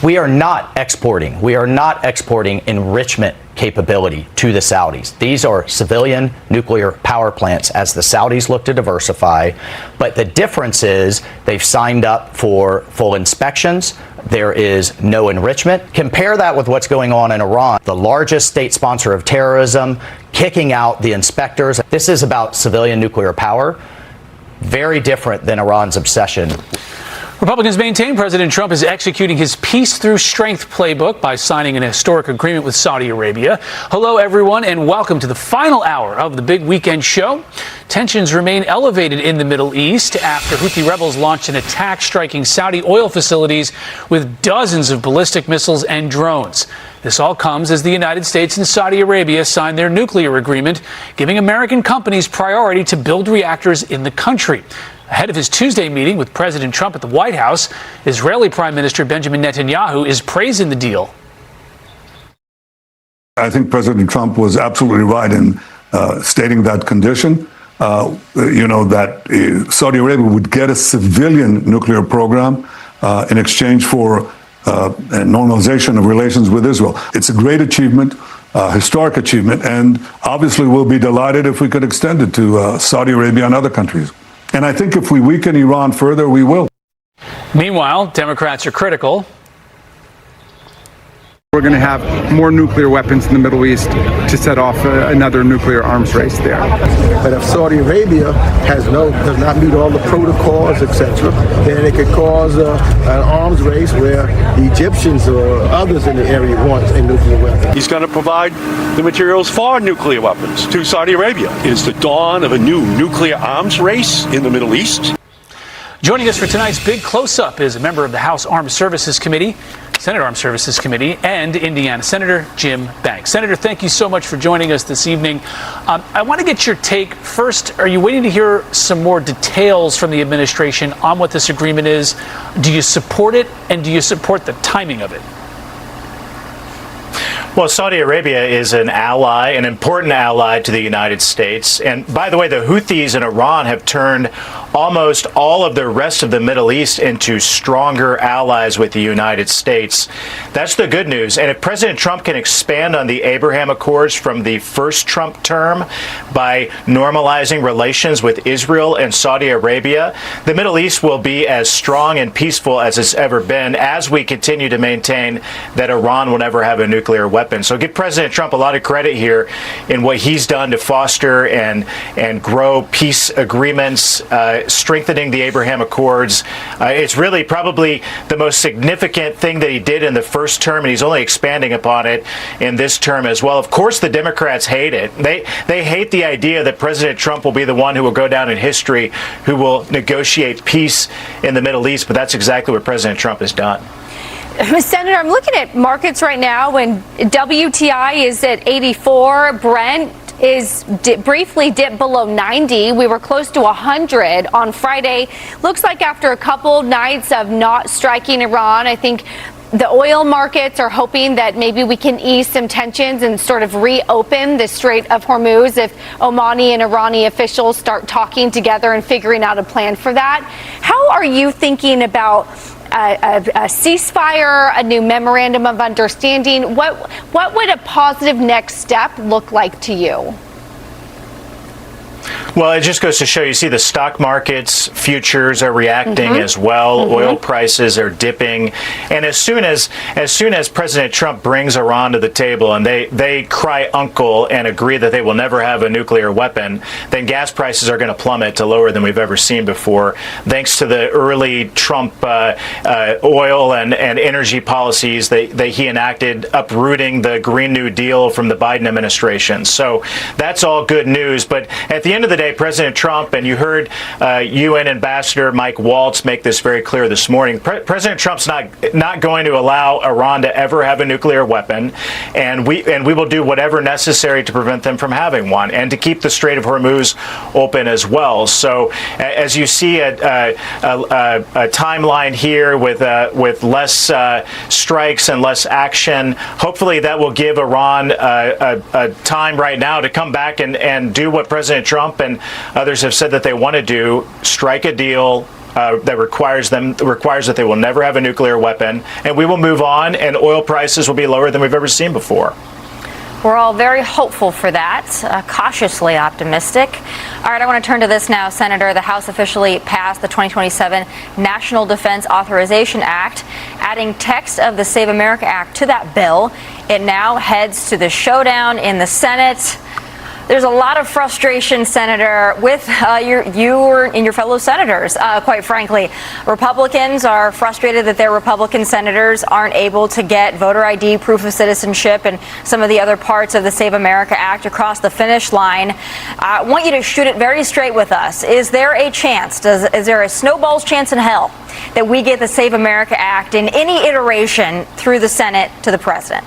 We are not exporting. We are not exporting enrichment capability to the Saudis. These are civilian nuclear power plants as the Saudis look to diversify. But the difference is they've signed up for full inspections. There is no enrichment. Compare that with what's going on in Iran, the largest state sponsor of terrorism, kicking out the inspectors. This is about civilian nuclear power. Very different than Iran's obsession. Republicans maintain President Trump is executing his peace through strength playbook by signing an historic agreement with Saudi Arabia. Hello, everyone, and welcome to the final hour of the Big Weekend Show. Tensions remain elevated in the Middle East after Houthi rebels launched an attack striking Saudi oil facilities with dozens of ballistic missiles and drones. This all comes as the United States and Saudi Arabia signed their nuclear agreement, giving American companies priority to build reactors in the country. Ahead of his Tuesday meeting with President Trump at the White House, Israeli Prime Minister Benjamin Netanyahu is praising the deal. I think President Trump was absolutely right in stating that condition, that Saudi Arabia would get a civilian nuclear program in exchange for normalization of relations with Israel. It's a great achievement, historic achievement, and obviously we'll be delighted if we could extend it to Saudi Arabia and other countries. And I think if we weaken Iran further, we will. Meanwhile, Democrats are critical. We're going to have more nuclear weapons in the Middle East to set off another nuclear arms race there. But if Saudi Arabia does not meet all the protocols, etc., then it could cause an arms race where the Egyptians or others in the area want a nuclear weapon. He's going to provide the materials for nuclear weapons to Saudi Arabia. It is the dawn of a new nuclear arms race in the Middle East. Joining us for tonight's Big Close-Up is a member of the House Armed Services Committee, Senate Armed Services Committee, and Indiana Senator Jim Banks. Senator, thank you so much for joining us this evening. I want to get your take. First, are you waiting to hear some more details from the administration on what this agreement is? Do you support it, and do you support the timing of it? Well, Saudi Arabia is an ally, an important ally to the United States. And by the way, the Houthis in Iran have turned almost all of the rest of the Middle East into stronger allies with the United States. That's the good news. And if President Trump can expand on the Abraham Accords from the first Trump term by normalizing relations with Israel and Saudi Arabia, the Middle East will be as strong and peaceful as it's ever been as we continue to maintain that Iran will never have a nuclear weapon. So give President Trump a lot of credit here in what he's done to foster and grow peace agreements, strengthening the Abraham Accords. It's really probably the most significant thing that he did in the first term, and he's only expanding upon it in this term as well. Of course, the Democrats hate it. They hate the idea that President Trump will be the one who will go down in history, who will negotiate peace in the Middle East, but that's exactly what President Trump has done. Senator, I'm looking at markets right now, and WTI is at 84. Brent is briefly dipped below 90. We were close to 100 on Friday. Looks like after a couple nights of not striking Iran, I think the oil markets are hoping that maybe we can ease some tensions and sort of reopen the Strait of Hormuz if Omani and Irani officials start talking together and figuring out a plan for that. How are you thinking about a ceasefire, a new memorandum of understanding? What would a positive next step look like to you? Well, it just goes to show, you see the stock markets, futures are reacting as well. Oil prices are dipping. And as soon as President Trump brings Iran to the table and they cry uncle and agree that they will never have a nuclear weapon, then gas prices are going to plummet to lower than we've ever seen before, thanks to the early Trump oil and energy policies that he enacted, uprooting the Green New Deal from the Biden administration. So that's all good news. But at the end of the day, President Trump, and you heard UN Ambassador Mike Waltz make this very clear this morning, President Trump's not going to allow Iran to ever have a nuclear weapon, and we will do whatever necessary to prevent them from having one, and to keep the Strait of Hormuz open as well. So as you see a timeline here with less strikes and less action, hopefully that will give Iran a time right now to come back and do what President Trump and others have said that they want to do: strike a deal, that requires that they will never have a nuclear weapon, and we will move on, and oil prices will be lower than we've ever seen before. We're all very hopeful for that, cautiously optimistic. All right, I want to turn to this now, Senator. The House officially passed the 2027 National Defense Authorization Act, adding text of the Save America Act to that bill. It now heads to the showdown in the Senate. There's a lot of frustration, Senator, with you and your fellow senators, quite frankly. Republicans are frustrated that their Republican senators aren't able to get voter ID, proof of citizenship, and some of the other parts of the Save America Act across the finish line. I want you to shoot it very straight with us. Is there a chance, is there a snowball's chance in hell that we get the Save America Act in any iteration through the Senate to the president?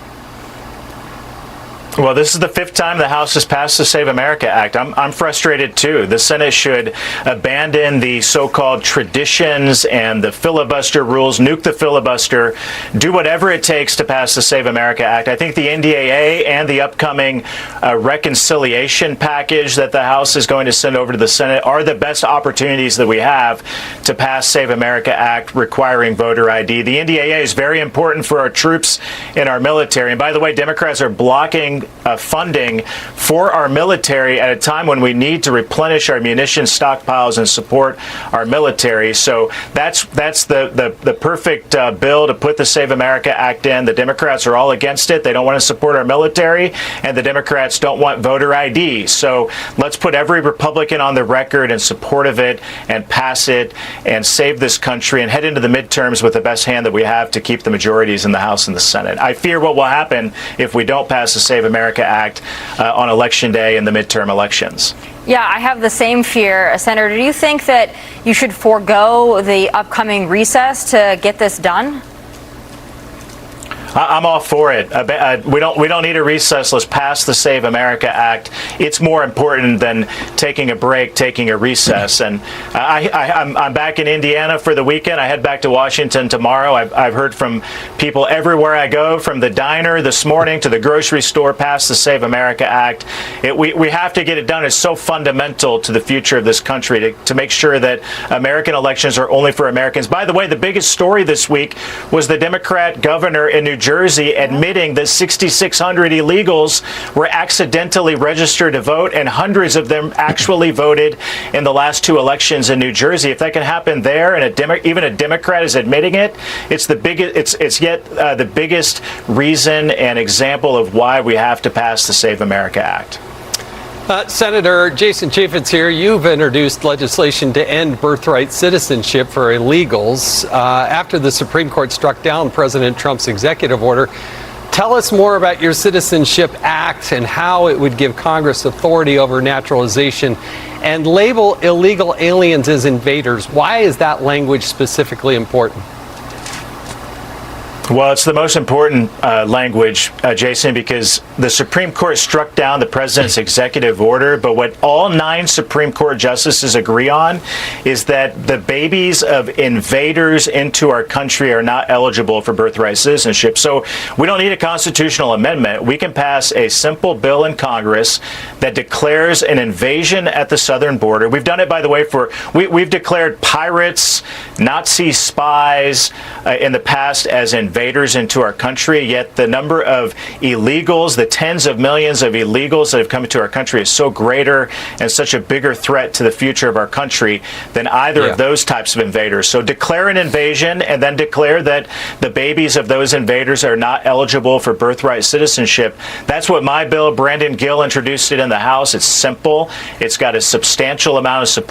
Well, this is the fifth time the House has passed the Save America Act. I'm frustrated, too. The Senate should abandon the so-called traditions and the filibuster rules, nuke the filibuster, do whatever it takes to pass the Save America Act. I think the NDAA and the upcoming reconciliation package that the House is going to send over to the Senate are the best opportunities that we have to pass Save America Act requiring voter ID. The NDAA is very important for our troops and our military. And by the way, Democrats are blocking funding for our military at a time when we need to replenish our munitions stockpiles and support our military. So that's the perfect bill to put the Save America Act in. The Democrats are all against it. They don't want to support our military, and the Democrats don't want voter ID. So let's put every Republican on the record in support of it and pass it and save this country and head into the midterms with the best hand that we have to keep the majorities in the House and the Senate. I fear what will happen if we don't pass the Save America Act on Election Day in the midterm elections. Yeah, I have the same fear. Senator, do you think that you should forego the upcoming recess to get this done? I'm all for it. We don't need a recess. Let's pass the Save America Act. It's more important than taking a break, taking a recess. And I'm back in Indiana for the weekend. I head back to Washington tomorrow. I've heard from people everywhere I go, from the diner this morning to the grocery store, pass the Save America Act. We have to get it done. It's so fundamental to the future of this country to make sure that American elections are only for Americans. By the way, the biggest story this week was the Democrat governor in New Jersey admitting that 6,600 illegals were accidentally registered to vote, and hundreds of them actually voted in the last two elections in New Jersey. If that can happen there, and even a Democrat is admitting it, it's the biggest. It's yet the biggest reason and example of why we have to pass the Save America Act. Senator Jason Chaffetz here. You've introduced legislation to end birthright citizenship for illegals after the Supreme Court struck down President Trump's executive order. Tell us more about your Citizenship Act and how it would give Congress authority over naturalization and label illegal aliens as invaders. Why is that language specifically important? Well, it's the most important language, Jason, because the Supreme Court struck down the president's executive order. But what all 9 Supreme Court justices agree on is that the babies of invaders into our country are not eligible for birthright citizenship. So we don't need a constitutional amendment. We can pass a simple bill in Congress that declares an invasion at the southern border. We've done it, by the way, we've declared pirates, Nazi spies in the past as invaders into our country, yet the number of illegals, the tens of millions of illegals that have come into our country is so greater and such a bigger threat to the future of our country than either of those types of invaders. So declare an invasion and then declare that the babies of those invaders are not eligible for birthright citizenship. That's what my bill, Brandon Gill, introduced it in the House. It's simple. It's got a substantial amount of support